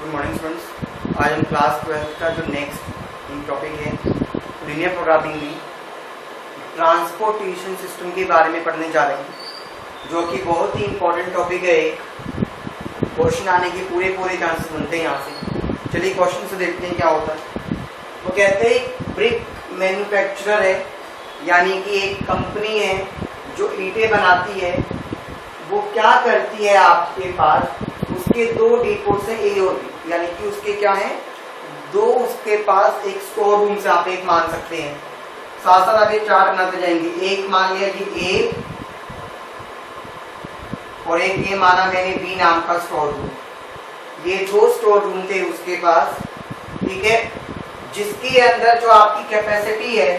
Good morning students. आज हम class 12 का जो नेक्स्ट टॉपिक है लीनियर प्रोग्रामिंग में ट्रांसपोर्टेशन सिस्टम के बारे में पढ़ने जा रहे हैं, जो कि बहुत ही इंपॉर्टेंट टॉपिक है। क्वेश्चन आने के पूरे चांसेस बनते हैं यहाँ से। चलिए क्वेश्चन से देखते हैं क्या होता है। वो कहते हैं ब्रिक मैन्युफैक्चरर है, यानी कि एक कंपनी है जो ईंटें बनाती है। वो क्या करती है, आपके पास उसके दो डिपोट्स हैं ए और बी, यानी कि उसके क्या है दो, उसके पास एक स्टोर रूम से आप एक मान सकते हैं। साथ साथ आगे चार बनाते जाएंगे। एक मान लिया कि ए और एक ये माना मैंने बी नाम का स्टोर रूम। ये दो स्टोर रूम थे उसके पास, ठीक है, जिसके अंदर जो आपकी कैपेसिटी है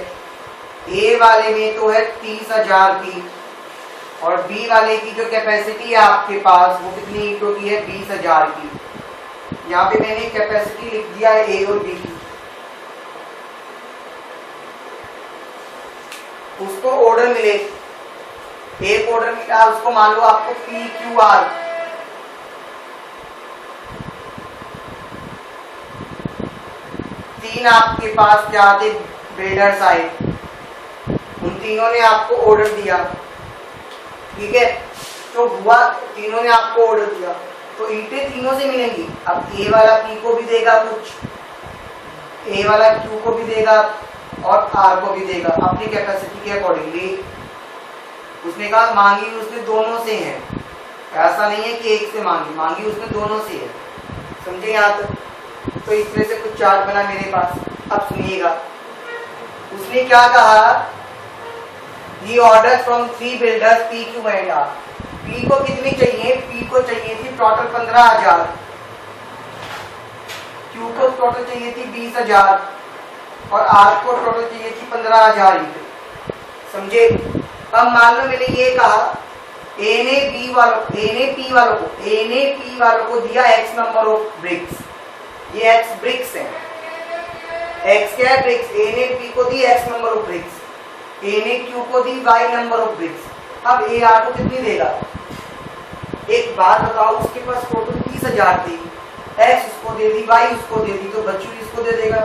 ए वाले में तो है 30,000 की, और बी वाले की जो कैपेसिटी है आपके पास वो कितनी ईंटों की है, 20,000 की। यहाँ पे मैंने कैपेसिटी लिख दिया है ए और बी की। उसको ऑर्डर मिले, एक ऑर्डर मिला, उसको मान लो आपको पी क्यू आर, तीन आपके पास क्या थे बिल्डर्स आए, उन तीनों ने आपको ऑर्डर दिया, ठीक है। तो हुआ तीनों ने आपको ऑर्डर दिया तो ईंटें तीनों से मिलेंगी। अब ए वाला पी को भी देगा कुछ, ए वाला क्यू को भी देगा और आर को भी देगा अपनी कैपेसिटी के अकॉर्डिंगली। उसने कहा मांगी उसने दोनों से है, ऐसा नहीं है कि एक से मांगी उसने दोनों से है। समझे यहाँ तक? तो इस तरह से कुछ चार्ट बना मेरे पास। अब सुनिएगा, उसने क्या कहा, He ordered from 3 builders P, Q and R. P को कितनी चाहिए, P को चाहिए थी टोटल 15,000, Q को टोटल चाहिए थी 20,000 और R को टोटल चाहिए थी 15,000। समझे? अब मान लो मैंने ये कहा A ने P वालों को दिया X नंबर ऑफ ब्रिक्स। ये X ब्रिक्स है, X क्या है, ब्रिक्स। A ने P को दी X नंबर ऑफ ब्रिक्स, ए ने क्यू को दी वाई नंबर ऑफ ब्रिक्स। अब ए आर को कितनी देगा, एक बात बताओ, उसके पास टोटल 30,000 थी, एक्स उसको दे दी, वाई उसको दे दी, तो बच्चों इसको दे देगा।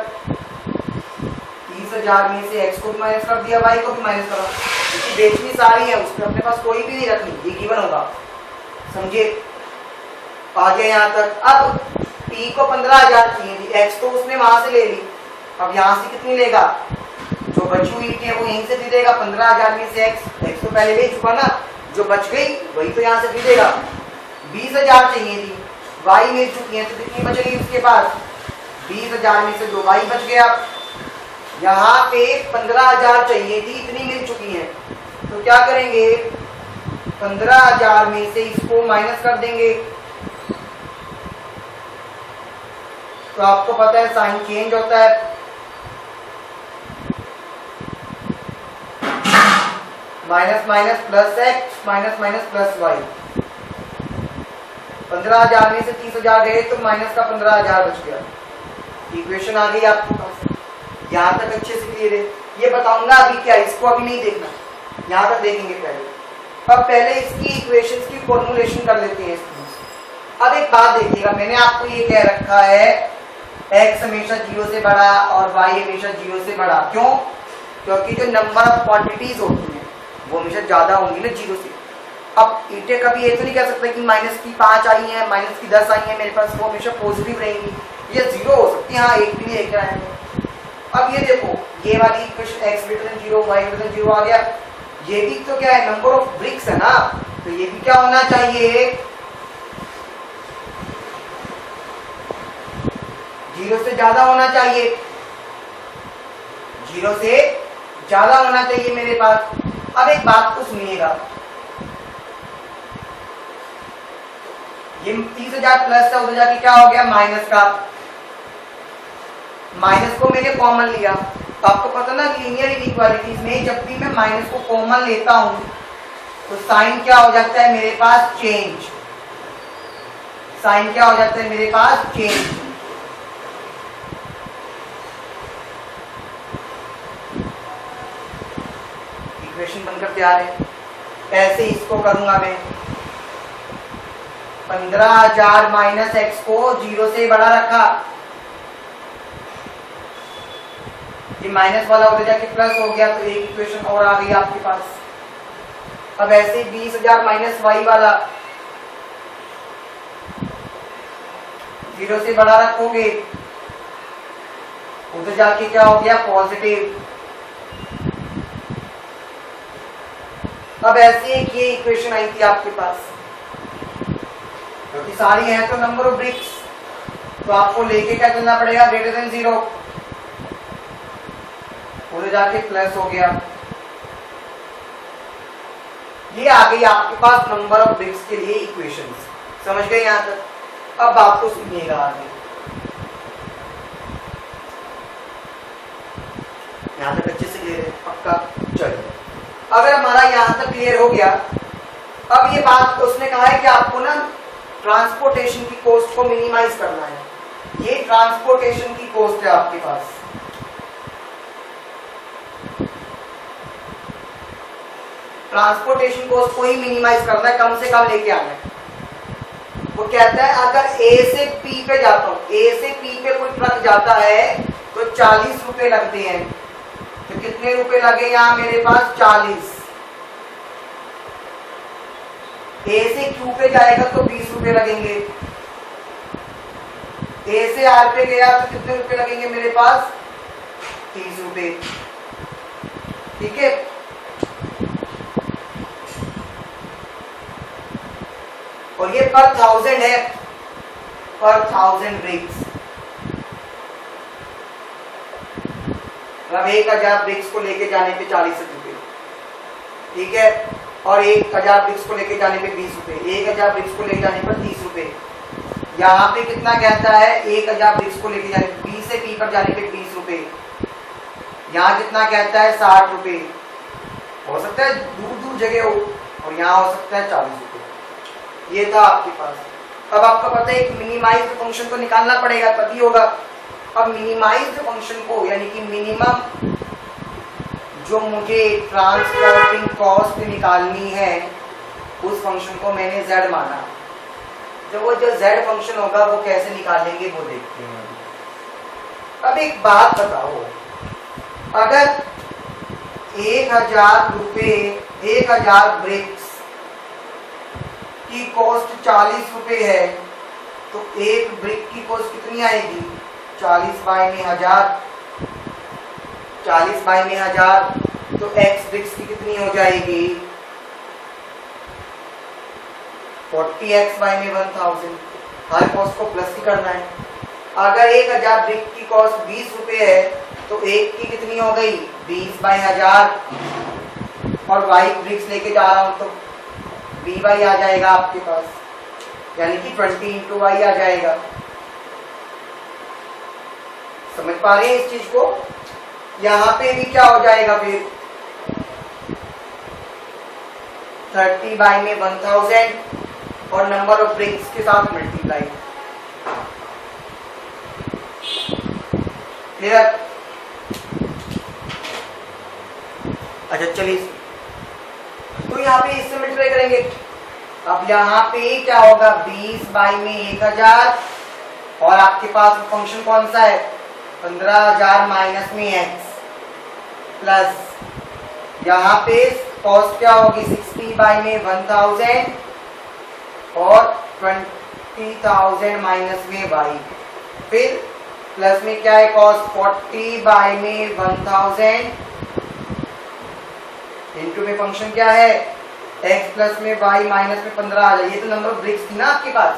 30,000 में से एक्स को भी माइनस कर दिया, वाई को भी माइनस करा, क्योंकि बेचनी सारी है, उसमें अपने पास कोई भी नहीं रखनी, ये गिवन होगा। समझे? आ गया यहाँ तक। अब पी को 15,000 चाहिए थी, एक्स तो उसने वहां से ले ली, अब यहाँ से कितनी लेगा, जो बची हुई ईंटें वो यहीं से दे देगा। 15,000 में से एक्स तो पहले ले चुका ना, जो बच गई वही तो यहाँ से दे देगा। 20,000 चाहिए थी, वाई मिल चुकी है, तो कितनी बच गई उसके पास, 20,000 में से जो वाई बच गया। यहाँ पे 15,000 चाहिए थी, इतनी मिल चुकी है, तो क्या करेंगे, 15,000 में से इसको माइनस कर देंगे। तो आपको पता है साइन चेंज होता है, minus minus plus x, minus minus plus y. 15,000 में से 30,000 गए तो माइनस का 15,000 बच गया। इक्वेशन आ गई आपके पास। यहाँ तक अच्छे से क्लियर है। ये बताऊंगा अभी क्या, इसको अभी नहीं देखना, यहाँ तक देखेंगे पहले। अब पहले इसकी इक्वेशंस की फॉर्मुलेशन कर लेते हैं। अब एक बात देखिएगा, मैंने आपको ये कह रखा है एक्स हमेशा 0 से बड़ा और वाई हमेशा 0 से बड़ा। क्यों? क्योंकि जो नंबर ऑफ क्वांटिटीज होती है वो हमेशा ज्यादा होंगी ना 0 से। अब ईंटें कभी ये तो नहीं कह सकता कि माइनस की 5 आई है, माइनस की 10 आई है मेरे पास, वो हमेशा पॉजिटिव रहेंगी। ये 0 हो सकती है, हाँ एक भी नहीं लेकर आएंगे। अब ये देखो, ये वाली equation x greater than 0 y greater than 0 आ गया। ये भी तो क्या है, नंबर ऑफ ब्रिक्स है ना, तो ये भी क्या होना चाहिए, 0 से ज्यादा होना चाहिए, 0 से ज्यादा होना चाहिए मेरे पास। अब एक बात को सुनिएगा, ये 30,000 प्लस था, उधर जाके क्या हो गया माइनस का, माइनस को मैंने कॉमन लिया। तो आपको पता ना लीनियर इनइक्वालिटीज में जब भी मैं माइनस को कॉमन लेता हूं तो साइन क्या हो जाता है मेरे पास, चेंज। साइन क्या हो जाता है मेरे पास, चेंज। इक्वेशन बनकर तैयार है। ऐसे इसको करूंगा मैं, 15,000 माइनस एक्स को 0 से बड़ा रखा, ये माइनस वाला उधर जाके प्लस हो गया, तो एक इक्वेशन और आ गई आपके पास। अब ऐसे 20,000 माइनस वाई वाला 0 से बड़ा रखोगे, उधर जाके क्या हो गया पॉजिटिव। अब ऐसे एक ये इक्वेशन आई थी आपके पास, क्योंकि सारी है तो नंबर ऑफ ब्रिक्स, तो आपको लेके क्या चलना पड़ेगा, ग्रेटर देन 0, उधर जाके प्लस हो गया। ये आ गई आपके पास नंबर ऑफ ब्रिक्स के लिए इक्वेशंस। समझ गए यहां तक? अब आपको सुनिएगा आगे, यहां तक अच्छे से क्लियर है पक्का? चलिए, अगर हमारा यहां तक क्लियर हो गया, अब ये बात उसने कहा है कि आपको ना ट्रांसपोर्टेशन की कॉस्ट को मिनिमाइज करना है। ये ट्रांसपोर्टेशन की कॉस्ट है आपके पास, ट्रांसपोर्टेशन कॉस्ट को ही मिनिमाइज करना है, कम से कम लेके आना है। वो कहता है अगर ए से पी पे जाता हूं, ए से पी पे कोई ट्रक जाता है तो 40 रुपए लगते हैं, तो कितने रुपए लगे यहां मेरे पास 40। ए से क्यू पे जाएगा तो 20 रुपए लगेंगे, ए से आर पे गया तो कितने रुपए लगेंगे मेरे पास 30 रुपए। ठीक है, और ये पर 1000 है, पर 1000 ब्रिक्स, मतलब 1000 ब्रिक्स को लेके जाने पे 40 रुपए। ठीक है, और 1000 ब्रिक्स को लेके जाने पे 20 रुपए, 1000 ब्रिक्स को लेके जाने पर 30 रुपए। यहाँ पे कितना कहता है 1000 ब्रिक्स को लेके जाने पे, बी से पी पर जाने पे 20 रुपए। यहाँ कितना कहता है 60 रुपए, हो सकता है दूर दूर जगह हो, और यहाँ हो सकता है 40 रुपए। ये था आपके पास। अब आपको पता है एक मिनिमाइज्ड फंक्शन को निकालना पड़ेगा, तभी होगा। अब मिनिमाइज्ड फंक्शन को, यानी कि मिनिमम जो मुझे ट्रांसपोर्टिंग कॉस्ट निकालनी है, उस फंक्शन को मैंने z माना। जब वो जो z फंक्शन होगा वो कैसे निकालेंगे वो देखते हैं। अब एक बात बताओ, अगर 1000 रुपए, 1000 ब्रिक्स की कॉस्ट 40 रुपए है, तो एक ब्रिक की कॉस्ट कितनी आएगी 40 बाई में 1000, 40 बाई में 1000, तो x ब्रिक्स की कितनी हो जाएगी 40x बाई में 1000। हर कॉस्ट को प्लस ही करना है। अगर 1000 ब्रिक की कॉस्ट 20 रुपए है, तो एक की कितनी हो गई 20 बाई 1000, और y ब्रिक्स लेके जा रहा हूं तो by आ जाएगा आपके पास, यानी कि 20 इंटू y आ जाएगा। समझ पा रहे हैं इस चीज को? यहां पे भी क्या हो जाएगा फिर 30 बाई में 1000 और नंबर ऑफ ब्रिक्स के साथ मल्टीप्लाई। क्लियर? अच्छा चलिए, तो यहाँ पे इससे मल्टीप्लाई करेंगे। अब यहाँ पे क्या होगा 20 बाई में 1000, और आपके पास फंक्शन कौन सा है 15,000 माइनस में x, प्लस यहाँ पे कॉस्ट क्या होगी 60 बाई में 1000 और 20,000 माइनस में y, फिर प्लस में क्या है कॉस्ट 40 बाई में 1000 इनटू में फंक्शन क्या है x प्लस में y माइनस में 15 आ जाए। ये तो नंबर ऑफ ब्रिक्स थी ना आपके पास।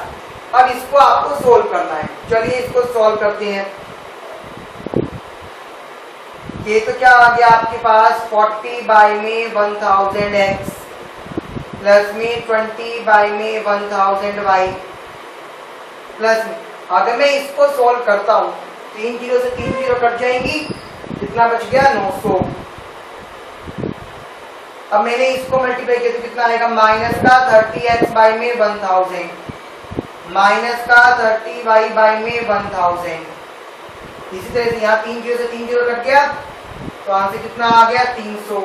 अब इसको आपको सोल्व करना है। चलिए इसको सोल्व करते हैं। ये तो क्या आ गया आपके पास 40 बाई में 1000x प्लस में 20 बाई में 1000y, प्लस में अगर मैं इसको सोल्व करता हूं 3 जीरो से 3 जीरो कट जाएंगी, कितना बच गया 900। अब मैंने इसको मल्टीप्लाई किया तो कितना आएगा माइनस का 30x बाई में 1000 माइनस का 30y बाई में 1000। इसी तरह से यहाँ 3 जीरो से 3 जीरो कट गया, तो यहाँ से कितना आ गया 300।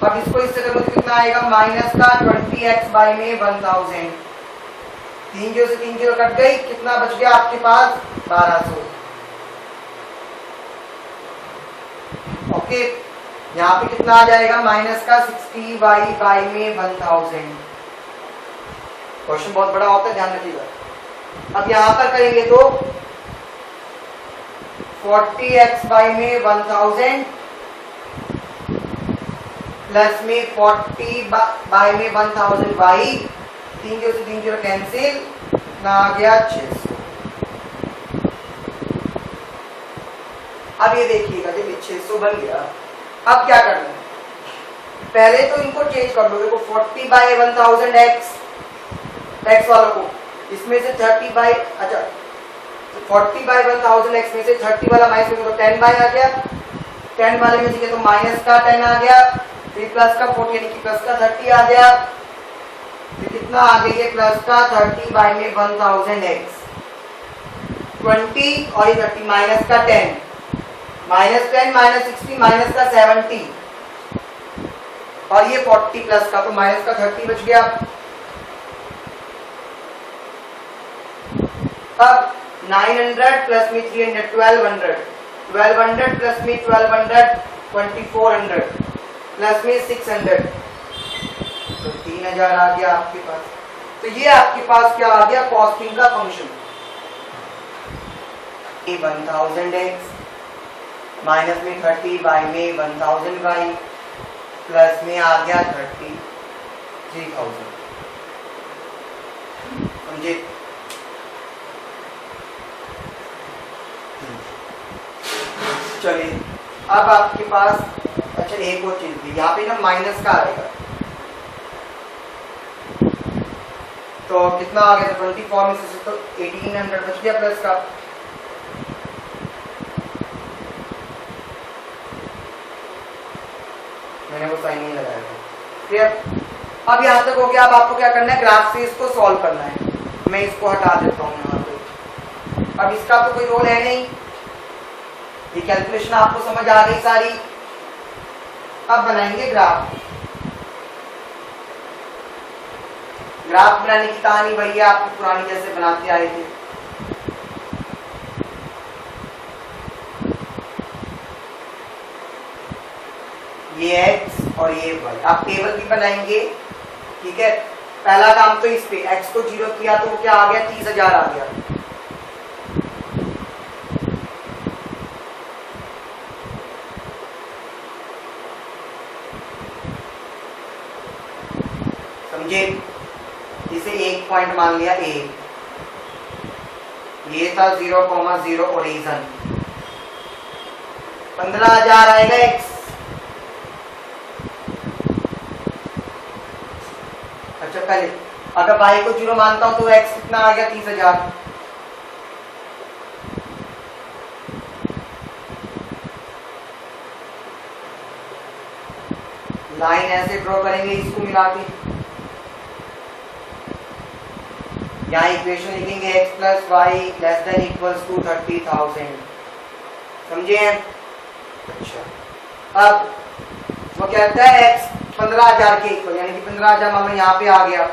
अब इसको इससे करो तो कितना आएगा माइनस का 20x बाई में 1000 3 जीरो से 3 जीरो कट गई, कितना बच गया आपके पास 1200। ओके, यहाँ पे कितना आ जाएगा माइनस का 60y बाई में 1000। क्वेश्चन बहुत बड़ा होता है, ध्यान रखिएगा। अब यहाँ पर करेंगे तो 40x बाई में 1000 प्लस में 40 बाई में 1000y, 3 जीरो से 3 जीरो कैंसिल, ना आ गया 600। अब ये देखिएगा, जब 600 बन गया, अब क्या करना है, पहले तो इनको चेंज कर लो। देखो 40 बाई 1000 x वालों को, इसमें से 30 बाई, अच्छा 40 बाई 1000 x में से 30 वाला माइनस करेंगे तो 10 बाई आ गया, 10 वाले में से तो माइनस का 10 आ गया, फिर प्लस का 40 यानी कि प्लस का 30 आ गया, फिर कितना आ गई है प्लस का 30 बाई में 1000 x, 20 और ये 30 माइनस का 10, माइनस 10 माइनस 60 माइनस का 70 और ये 40 प्लस का, तो माइनस का 30 बच गया। अब 900 प्लस में 300 1200, 1200 प्लस में 1200 2400 प्लस में 600, तो 3000 आ गया आपके पास। तो ये आपके पास क्या आ गया, कॉस्टिंग का फंक्शन। 1000x माइनस में 30 बाई में 1000y प्लस में आ गया 3000। समझे? चलिए, अब आपके पास अच्छा एक और चीज थी, यहाँ पे ना माइनस का आएगा, तो कितना आ गया, 24 में से तो 1800 बच गया प्लस का। मैंने वो साइन नहीं लगाया था। फिर अब यहाँ तक हो गया। अब आपको क्या करना है, ग्राफ से इसको सॉल्व करना है। मैं इसको हटा देता हूँ यहाँ पे। अब इसका तो कोई रोल है नहीं, ये कैलकुलेशन आपको समझ आ गई सारी। अब बनाएंगे ग्राफ। ग्राफ बनाने की कहानी वही है आपकी पुरानी जैसे बनाते आए थे। ये x और ये y, आप टेबल भी बनाएंगे, ठीक है। पहला काम तो इस पे x को 0 किया तो क्या आ गया, 30,000 आ गया। समझे? इसे एक पॉइंट मान लिया a, ये था 0,0 ओरिजिन, 15,000 आएगा x। अच्छा पहले अगर y को 0 मानता हूं तो x कितना आ गया, 30,000। लाइन ऐसे ड्रॉ करेंगे इसको मिला के, यहाँ इक्वेशन लिखेंगे x plus y less than equals to 30,000। समझे? अच्छा अब वो कहता है x 15,000 के इक्वल, यानी कि 15,000 मान लो यहाँ पे आ गया।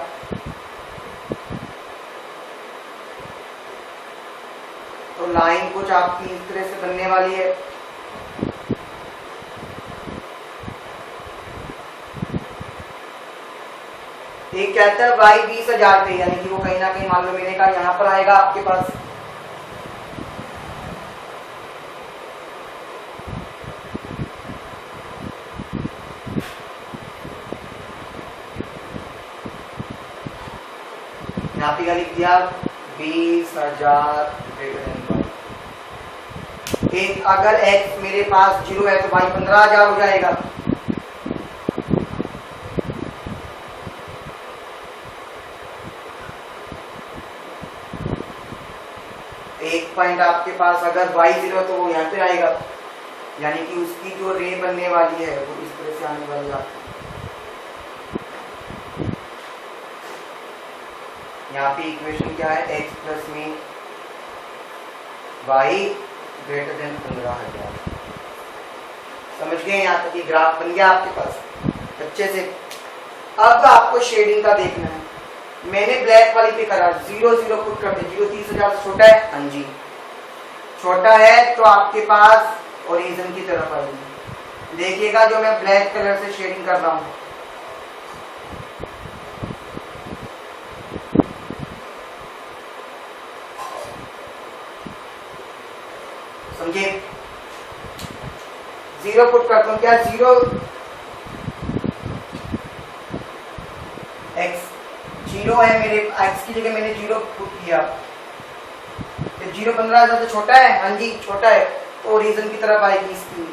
तो लाइन कुछ आपकी इस तरह से बनने वाली है। एक कहता है y 20,000 पे, यानी कि वो कहीं ना कहीं मान लो मिलेगा यहाँ पर आएगा आपके पास। यहाँ पे क्या लिख दिया, 20,000 एक अगर x मेरे पास 0 है तो y 15,000 हो जाएगा। एक पॉइंट आपके पास अगर y 0 तो वो यहाँ पे आएगा, यानी कि उसकी जो रे बनने वाली है वो इस तरह से आने वाली है। यहाँ पे इक्वेशन क्या है, x प्लस में y ग्रेटर देन 15,000। समझ गए? यहाँ तक ये ग्राफ बन गया आपके पास अच्छे से। अब आपको शेडिंग का देखना है। मैंने ब्लैक वाली पे करा, 0 0 पुट कर दे। 0 30,000 से छोटा है, हाँ जी छोटा है, तो आपके पास ओरिजिन की तरफ आएगी। देखिएगा जो मैं ब्लैक कलर से शेडिंग कर रहा हूं, समझे। 0 पुट करता हूं, क्या 0 x 0 है, मेरे x की जगह मैंने 0 पुट किया, तो 0 15,000 से छोटा है, हाँ जी छोटा है, तो ओरिजिन की तरफ आएगी इसकी।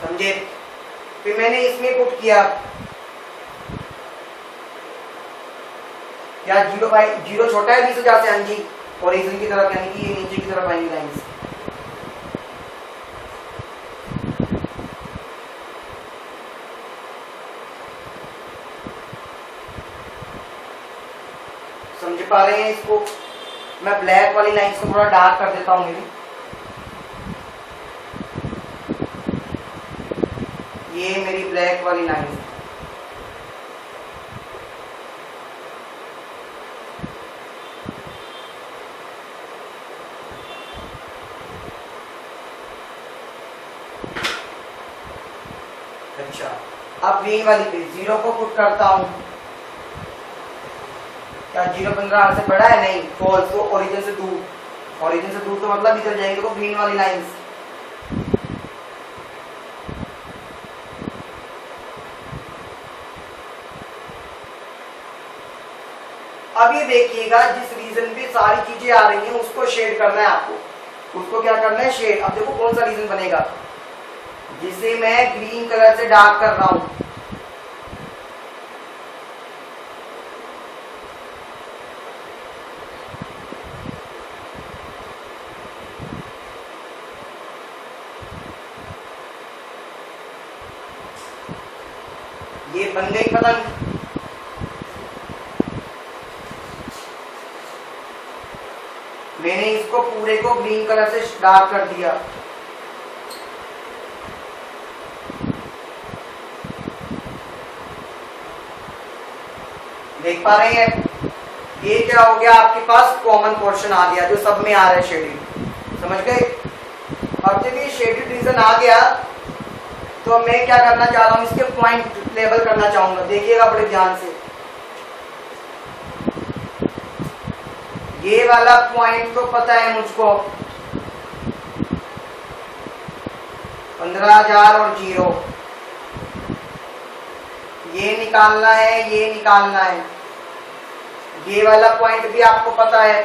समझे। फिर मैंने इसमें पुट किया, क्या 0 छोटा है 20,000 से, हाँ जी ओरिजिन की तरफ, यानी कि ये नीचे की तरफ आएंगी लाइंस। समझ पा रहे हैं इसको। मैं ब्लैक वाली लाइंस को थोड़ा डार्क कर देता हूं मेरी, ये मेरी ब्लैक वाली लाइन है। अच्छा, अब ग्रीन वाली पे 0 को पुट करता हूं, क्या 0 15 से बड़ा है, नहीं फॉल्स, तो ओरिजिन से दूर, ओरिजिन से दूर तो मतलब इधर जाएंगे, तो ग्रीन वाली लाइंस। अब ये देखिएगा जिस रीजन पे सारी चीजें आ रही हैं उसको शेड करना है आपको, उसको क्या करना है शेड। अब देखो कौन सा रीजन बनेगा, जिसे मैं ग्रीन कलर से डार्क कर रहा हूं, ये बन गई पतंग। मैंने इसको पूरे को ग्रीन कलर से डार्क कर दिया, देख पा रहे हैं। ये क्या हो गया, आपके पास कॉमन पोर्शन आ गया जो सब में आ रहा है शेडेड, समझ गए। अब जब ये शेडेड रीजन आ गया तो मैं क्या करना चाह रहा हूं, इसके पॉइंट लेवल करना चाहूंगा, देखिएगा बड़े ध्यान से। ये वाला पॉइंट तो पता है मुझको, 15,000 और 0, ये निकालना है, ये निकालना है। ये वाला पॉइंट भी आपको पता है,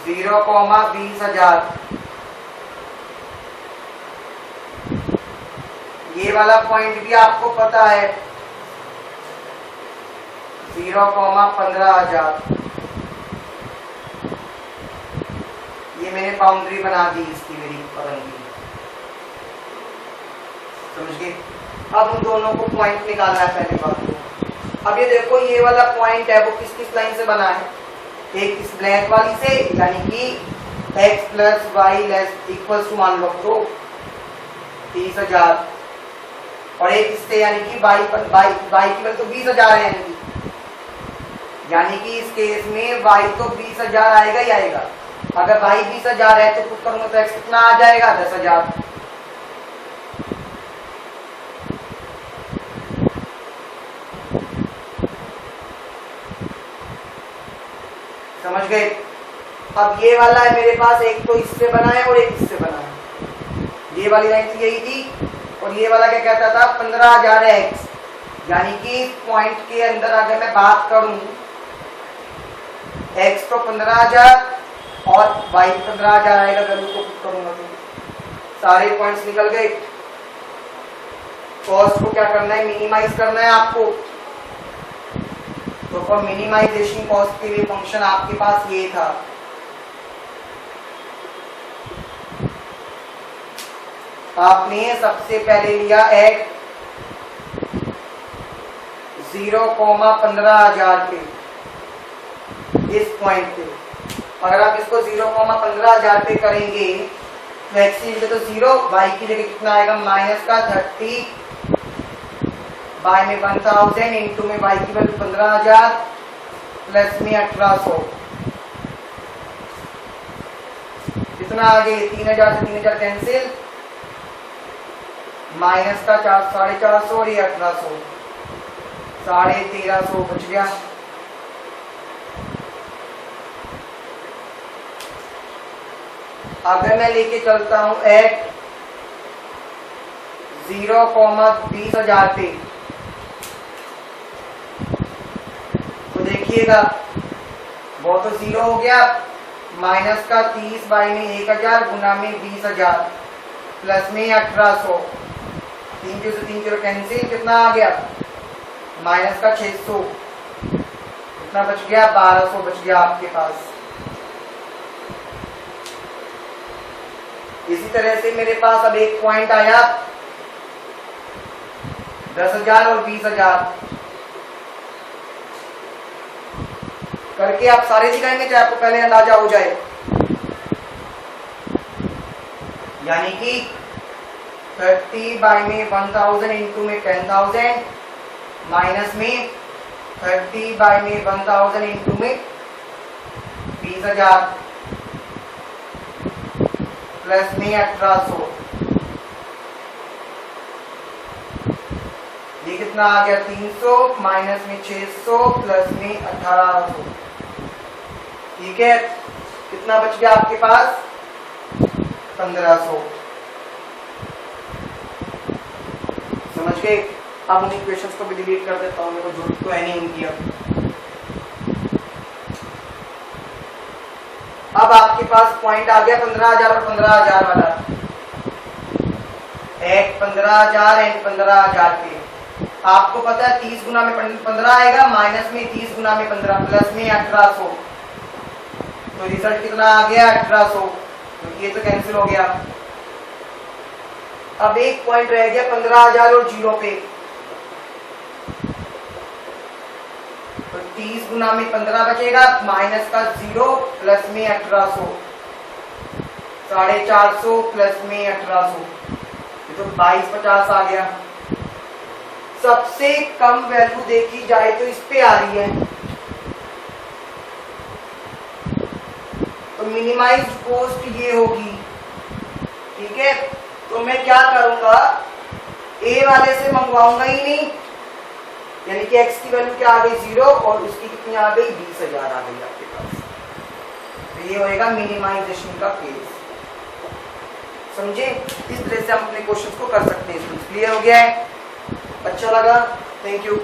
जीरो कॉमा 20,000, ये वाला पॉइंट भी आपको पता है, 0,15,000। ये मैंने बाउंड्री बना दी इसकी, मेरी पतंग की, समझ गए। अब उन दोनों को पॉइंट निकालना है पहले बात तो। अब ये देखो ये वाला पॉइंट है वो किस किस लाइन से बना है, एक इस ब्लैक वाली से, यानी कि x plus y less equals to मान लो तो 30,000, और एक इससे यानी कि y की वैल्यू तो 20,000 है, यानी कि इस केस में y तो 20,000 आएगा ही आएगा। अगर y 20,000 है तो पुट करूंगा तो x कितना आ जाएगा, 10,000। समझ गए। अब ये वाला है मेरे पास, एक तो इससे बना है और एक इससे बना है। ये वाली लाइन यही थी, और ये वाला क्या कहता था, 15,000 है x, यानी कि पॉइंट के अंदर अगर मैं बात करूं, x तो 15,000 और y 15,000 आएगा, अगर उसको पुट करूंगा तो सारे पॉइंट्स निकल गए। कॉस्ट को क्या करना है, मिनिमाइज करना है आपको। तो फॉर मिनिमाइजेशन कॉस्ट के लिए फंक्शन आपके पास ये था, आपने सबसे पहले लिया ऐड 0,15,000 पे, इस पॉइंट पे अगर आप इसको 0,15,000 पे करेंगे तो x की जगह तो 0, y की जगह कितना आएगा माइनस का 30, बाय में 1000, इंटू में y की वैल्यू 15,000 प्लस में 1800, कितना आगे 3,000 से 3,000 कैंसिल, माइनस का 450 और ये 1800, 1350 बच गया। अगर मैं लेके चलता हूं एट 0,20,000 पे, तो देखिएगा वो तो 0 हो गया, माइनस का 30 बाई में 1000 गुना में 20,000 प्लस में 1800, 3 से 3 जीरो कैंसिल, कितना आ गया माइनस का 600, कितना बच गया 1200 बच गया आपके पास। इसी तरह से मेरे पास अब एक पॉइंट आया 10,000 और 20,000 करके आप सारे दिखाएंगे चाहे आपको पहले अंदाजा हो जाए, यानी कि 30 बाई में 1000 इंटू में 10,000 माइनस में 30 बाई में 1000 इंटू में 20,000 प्लस में 1800, ये कितना आ गया 300 माइनस में 600 प्लस में 1800, ठीक है, कितना बच गया आपके पास 1500। समझ गए? अब उन इक्वेशंस को भी डिलीट कर देता हूं, मेरे को जरूरत तो है नहीं उनकी। अब आपके पास पॉइंट आ गया 15,000 और 15,000 वाला, एक 15,000 एंड 15,000 पे आपको पता है 30 गुना में 15 आएगा, माइनस में 30 गुना में 15 प्लस में 1800, तो रिजल्ट कितना आ गया 1800, तो ये तो कैंसिल हो गया। अब एक पॉइंट रह गया 15,000 और 0 पे, तो 30 गुना में 15 बचेगा, माइनस का 0 प्लस में 1800, 450 प्लस में 1800, ये तो 2250 आ गया। सबसे कम वैल्यू देखी जाए तो इस पे आ रही है, तो मिनिमाइज्ड कॉस्ट ये होगी, ठीक है। तो मैं क्या करूंगा, ए वाले से मंगवाऊंगा ही नहीं, यानी कि x की वैल्यू क्या आ गई 0 और उसकी कितनी आ गई 20,000 आ गई आपके पास, तो ये होएगा मिनिमाइजेशन का केस। समझे? इस तरह से हम अपने क्वेश्चन को कर सकते हैं। क्लियर हो गया है? अच्छा लगा? Thank you.